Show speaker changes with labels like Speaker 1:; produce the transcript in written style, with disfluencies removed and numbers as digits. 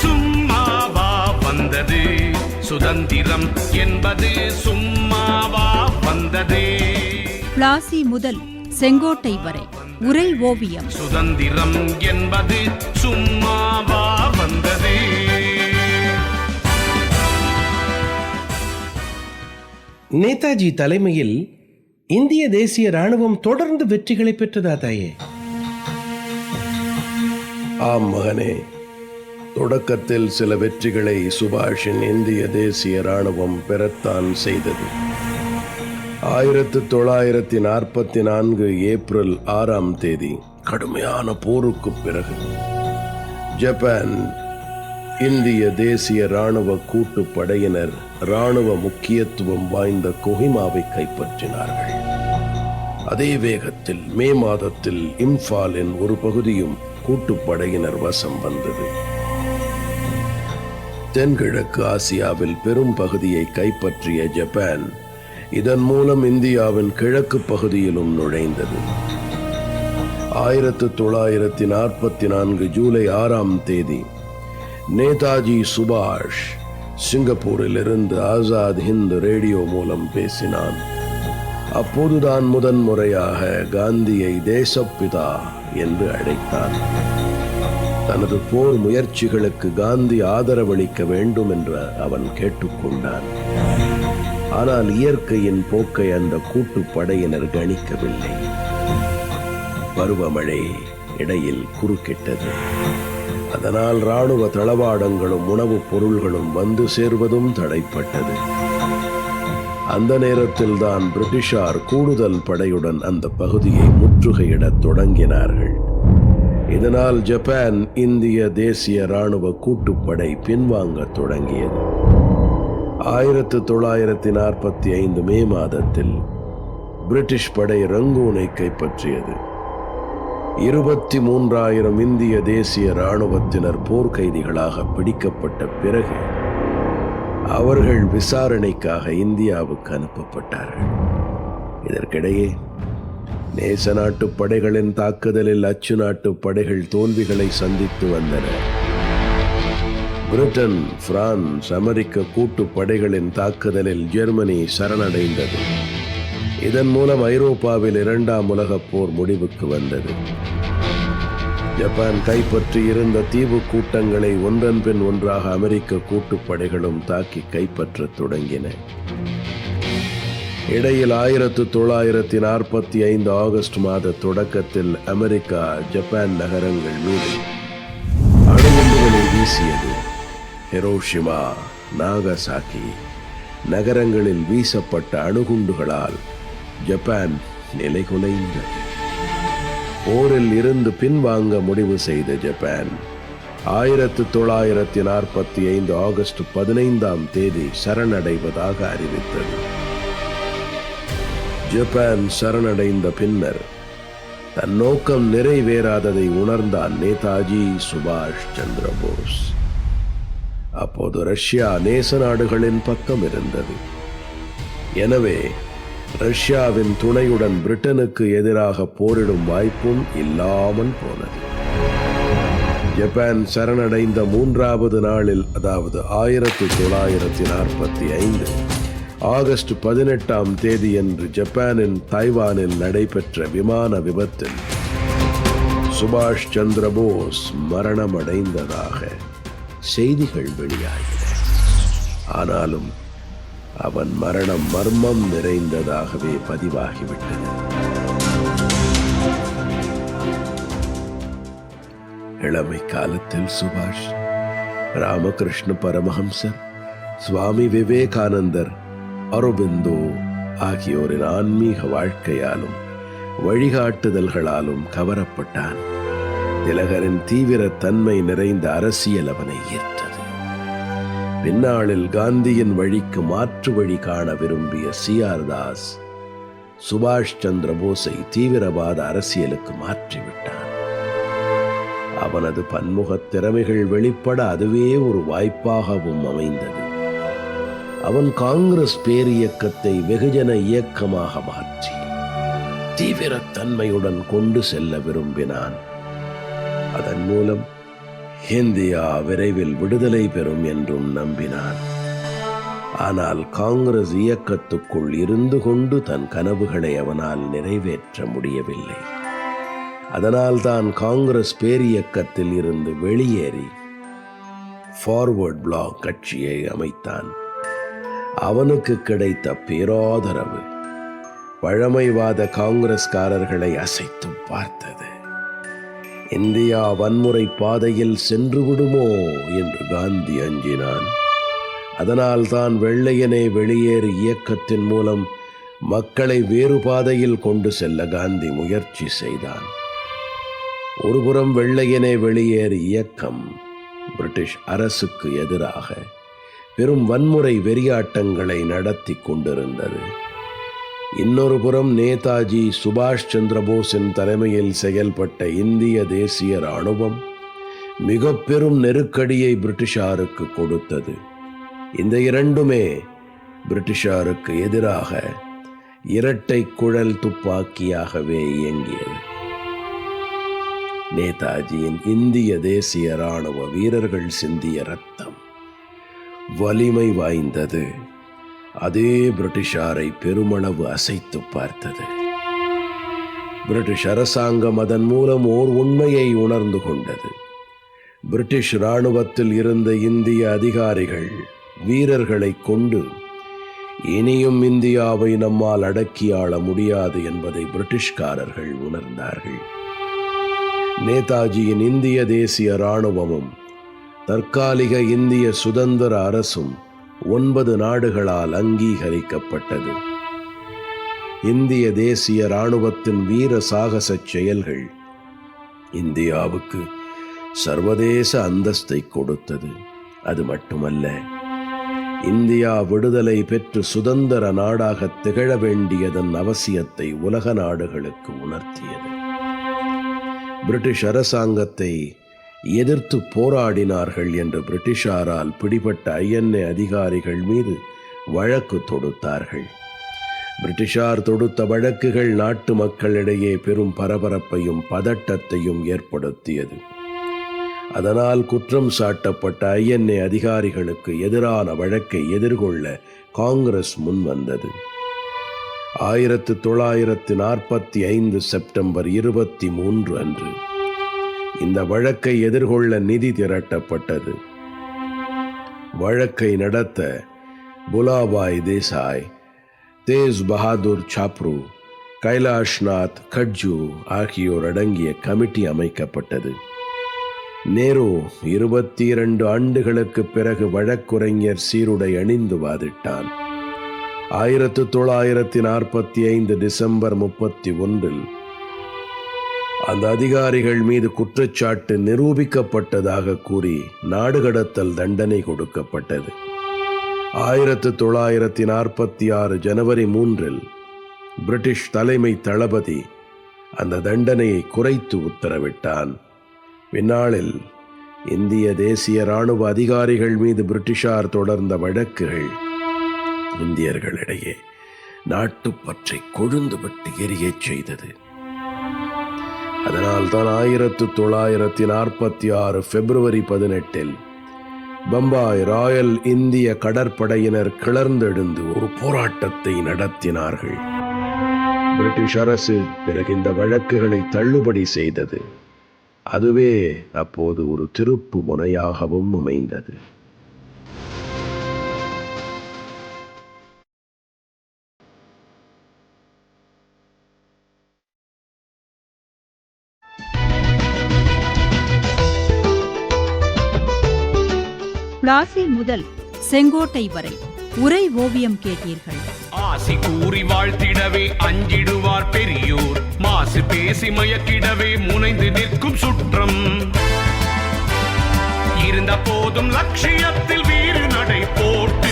Speaker 1: சும்மாவா வந்தது சுதந்திரம் என்பது சும்மாவா வந்தது.
Speaker 2: பிளாசி முதல் செங்கோட்டை வரை உரை ஓவியம்.
Speaker 1: சுதந்திரம் என்பது சும்மாவா வந்தது.
Speaker 3: நேதாஜி தலைமையில் இந்திய தேசிய ராணுவம் தொடர்ந்து வெற்றிகளை பெற்றதா தாயே?
Speaker 4: ஆம் மகனே, தொடக்கத்தில் சில வெற்றிகளை சுபாஷின் இந்திய தேசிய ராணுவம் பெறத்தான் செய்தது. 1944 ஏப்ரல் 6 கடுமையான போருக்கு பிறகு ஜப்பான் இந்திய தேசிய ராணுவ கூட்டுப்படையினர் ராணுவ முக்கியத்துவம் வாய்ந்த கொஹிமாவை கைப்பற்றினார்கள். அதே வேகத்தில் மே மாதத்தில் இம்பாலின் ஒரு பகுதியும் கூட்டுப்படையினர் வசம் வந்தது. தென்கிழக்கு ஆசியாவில் பெரும் பகுதியை கைப்பற்றிய ஜப்பான் இதன் மூலம் இந்தியாவின் கிழக்கு பகுதியிலும் நுழைந்தது. 1944 ஜூலை 6 நேதாஜி சுபாஷ் சிங்கப்பூரில் இருந்து ஆசாத் ஹிந்த் ரேடியோ மூலம் பேசினான். அப்போதுதான் முதன்முறையாக காந்தியை தேசப்பிதா என்று அழைத்தான். தனது போர் முயற்சிகளுக்கு காந்தி ஆதரவளிக்க வேண்டும் என்று அவன் கேட்டுக்கொண்டான். ஆனால் இயற்கையின் போக்கை அந்த கூட்டுப்படையினர் கணிக்கவில்லை. பருவமழை இடையில் குறுக்கிட்டது. அதனால் ராணுவ தளவாடங்களும் உணவுப் பொருள்களும் வந்து சேர்வதும் தடைப்பட்டது. அந்த நேரத்தில் தான் பிரிட்டிஷார் கூடுதல் படையுடன் அந்த பகுதியை முற்றுகையிடத் தொடங்கினார்கள். இதனால் ஜப்பான் இந்திய தேசிய ராணுவ கூட்டுப்படை பின்வாங்க தொடங்கியது. 1945 மே மாதத்தில் பிரிட்டிஷ் படை ரங்கூனை கைப்பற்றியது. 23,000 இந்திய தேசிய ராணுவத்தினர் போர்க்கைதிகளாக பிடிக்கப்பட்ட பிறகு அவர்கள் விசாரணைக்காக இந்தியாவுக்கு அனுப்பப்பட்டார்கள். இதற்கிடையே நேச நாட்டு படைகளின் தாக்குதலில் அச்சு நாட்டு படைகள் தோல்விகளை சந்தித்து வந்தன. பிரிட்டன், பிரான்ஸ், அமெரிக்க கூட்டு படைகளின் தாக்குதலில் ஜெர்மனி சரணடைந்தது. இதன் மூலம் ஐரோப்பாவில் 2ஆம் உலகப் போர் முடிவுக்கு வந்தது. ஜப்பான் கைப்பற்றி இருந்த தீவு கூட்டங்களை ஒன்றன் பின் ஒன்றாக அமெரிக்க கூட்டுப்படைகளும் தாக்கி கைப்பற்றத் தொடங்கின. இடையில் 1945 ஆகஸ்ட் மாத தொடக்கத்தில் அமெரிக்கா ஜப்பான் நகரங்கள் மீது அணுகுண்டுகளை வீசியது. ஹிரோஷிமா, நாகசாகி நகரங்களில் வீசப்பட்ட அணுகுண்டுகளால் ஜப்பான் நிலைகுலைந்தது. போரில் இருந்து பின்வாங்க முடிவு செய்த ஜப்பான் 1945 ஆகஸ்ட் 15 சரணடைவதாக அறிவித்தது. ஜப்பான் சரணடைந்த பின்னர் தன் நோக்கம் நிறைவேறாததை உணர்ந்தான் நேதாஜி சுபாஷ் சந்திர போஸ். அப்போது ரஷ்யா நேச நாடுகளின் பக்கம் இருந்தது. எனவே ரஷ்யாவின் துணையுடன் பிரிட்டனுக்கு எதிராக போரிடும் வாய்ப்பும் இல்லாமல் போனது. ஜப்பான் சரணடைந்த 3வது நாளில், அதாவது 1945 ஆகஸ்ட் 18 அன்று ஜப்பானின் தைவானில் நடைபெற்ற விமான விபத்தில் சுபாஷ் சந்திர போஸ் மரணமடைந்ததாக செய்திகள் வெளியாகின. ஆனாலும் அவன் மரணம் மர்மம் நிறைந்ததாகவே பதிவாகிவிட்டது. இளமை காலத்தில் சுபாஷ் ராமகிருஷ்ண பரமஹம்சர், சுவாமி விவேகானந்தர், அரபிந்தோ ஆகியோரின் ஆன்மீக வாழ்க்கையாலும் வழிகாட்டுதல்களாலும் கவரப்பட்டான். திலகரின் தீவிர தன்மை நிறைந்த அரசியல் அவனை ஈர்த்தது. பின்னாளில் காந்தியின் வழிக்கு மாற்று வழி காண விரும்பிய C.R. தாஸ் சுபாஷ் சந்திர போஸை தீவிரவாத அரசியலுக்கு மாற்றிவிட்டான். அவனது பன்முகத் திறமைகள் வெளிப்பட அதுவே ஒரு வாய்ப்பாகவும் அமைந்தது. அவன் காங்கிரஸ் பேரியக்கத்தை வெகுஜன இயக்கமாக மாற்றி தீவிரத்தன்மையுடன் கொண்டு செல்ல விரும்பினான். அதன் மூலம் இந்தியா விரைவில் விடுதலை பெறும் என்றும் நம்பினான். ஆனால் காங்கிரஸ் இயக்கத்துக்குள் இருந்து கொண்டு தன் கனவுகளை அவனால் நிறைவேற்ற முடியவில்லை. அதனால் தான் காங்கிரஸ் பேரியக்கத்தில் இருந்து வெளியேறி ஃபார்வர்ட் பிளாக் கட்சியை அமைத்தான். அவனுக்கு கிடைத்த பேராதரவு பழமைவாத காங்கிரஸ்காரர்களை அசைத்து பார்த்தது. இந்தியா வன்முறை பாதையில் சென்று விடுமோ என்று காந்தி அஞ்சினான். அதனால் தான் வெள்ளையனே வெளியேறு இயக்கத்தின் மூலம் மக்களை வேறு பாதையில் கொண்டு செல்ல காந்தி முயற்சி செய்தான். ஒருபுறம் வெள்ளையனே வெளியேறு இயக்கம் பிரிட்டிஷ் அரசுக்கு எதிராக பெரும் வன்முறை வெறியாட்டங்களை நடத்தி கொண்டிருந்தது. இன்னொரு புறம் நேதாஜி சுபாஷ் சந்திர போஸின் தலைமையில் செயல்பட்ட இந்திய தேசிய இராணுவம் மிக பெரும் நெருக்கடியை பிரிட்டிஷாருக்கு கொடுத்தது. இந்த இரண்டுமே பிரிட்டிஷாருக்கு எதிராக இரட்டை குழல் துப்பாக்கியாகவே இயங்கியது. நேதாஜியின் இந்திய தேசிய இராணுவ வீரர்கள் சிந்திய ரத்தம் வலிமை வாய்ந்தது. அதே பிரிட்டிஷாரை பெருமளவு அசைத்து பார்த்தது. பிரிட்டிஷ் அரசாங்கம் அதன் மூலம் ஓர் உண்மையை உணர்ந்து கொண்டது. பிரிட்டிஷ் இராணுவத்தில் இருந்த இந்திய அதிகாரிகள் வீரர்களை கொண்டு இனியும் இந்தியாவை நம்மால் அடக்கி ஆள முடியாது என்பதை பிரிட்டிஷ்காரர்கள் உணர்ந்தார்கள். நேதாஜியின் இந்திய தேசிய இராணுவமும் தற்காலிக இந்திய சுதந்திர அரசும் 9 நாடுகளால் அங்கீகரிக்கப்பட்டது. இந்திய தேசிய இராணுவத்தின் வீர சாகச செயல்கள் இந்தியாவுக்கு சர்வதேச அந்தஸ்தை கொடுத்தது. அது மட்டுமல்ல, இந்தியா விடுதலை பெற்று சுதந்திர நாடாக திகழ வேண்டியதன் அவசியத்தை உலக நாடுகளுக்கு உணர்த்தியது. பிரிட்டிஷ் அரசாங்கத்தை எதிர்த்து போராடினார்கள் என்று பிரிட்டிஷாரால் பிடிபட்ட INA அதிகாரிகள் மீது வழக்கு தொடுத்தார்கள். பிரிட்டிஷார் தொடுத்த வழக்குகள் நாட்டு மக்களிடையே பெரும் பரபரப்பையும் பதட்டத்தையும் ஏற்படுத்தியது. அதனால் குற்றம் சாட்டப்பட்ட INA அதிகாரிகளுக்கு எதிரான வழக்கை எதிர்கொள்ள காங்கிரஸ் முன்வந்தது. 1945 செப்டம்பர் 23 அன்று இந்த வழக்கை எதிர்கொள்ள நிதி திரட்டப்பட்டது. வழக்கை நடத்த புலாபாய் தேசாய், தேஜ் பஹாதுர் சாப்ரு, கைலாஷ்நாத் கட்ஜு ஆகியோர் அடங்கிய கமிட்டி அமைக்கப்பட்டது. நேரு 22 ஆண்டுகளுக்கு பிறகு வழக்குரைஞர் சீருடை அணிந்து வாதிட்டான். 1945 டிசம்பர் 31 அந்த அதிகாரிகள் மீது குற்றச்சாட்டு நிரூபிக்கப்பட்டதாக கூறி நாடு கடத்தல் தண்டனை கொடுக்கப்பட்டது. 1946 ஜனவரி 3 பிரிட்டிஷ் தலைமை தளபதி அந்த தண்டனையை குறைத்து உத்தரவிட்டான். பின்னாளில் இந்திய தேசிய இராணுவ அதிகாரிகள் மீது பிரிட்டிஷார் தொடர்ந்த வழக்குகள் இந்தியர்களிடையே நாட்டுப்பற்றை கொழுந்து விட்டு எரியச் செய்தது. அதனால் தான் 1946 பிப்ரவரி 18 பம்பாய் ராயல் இந்திய கடற்படையினர் கிளர்ந்தெழுந்து ஒரு போராட்டத்தை நடத்தினார்கள். பிரிட்டிஷ் அரசு பிறகு இந்த வழக்குகளை தள்ளுபடி செய்தது. அதுவே அப்போது ஒரு திருப்பு முனையாகவும் அமைந்தது.
Speaker 2: பிளாசி முதல் செங்கோட்டை வரை உரை ஓவியம் கேட்டீர்கள்.
Speaker 1: ஆசி கூறி வாழ்த்திடவே அஞ்சிடுவார் பெரியோர், மாசு பேசி மயக்கிடவே முனைந்து நிற்கும் சுற்றம். இருந்த போதும் லட்சியத்தில் வீறு நடை போட்டு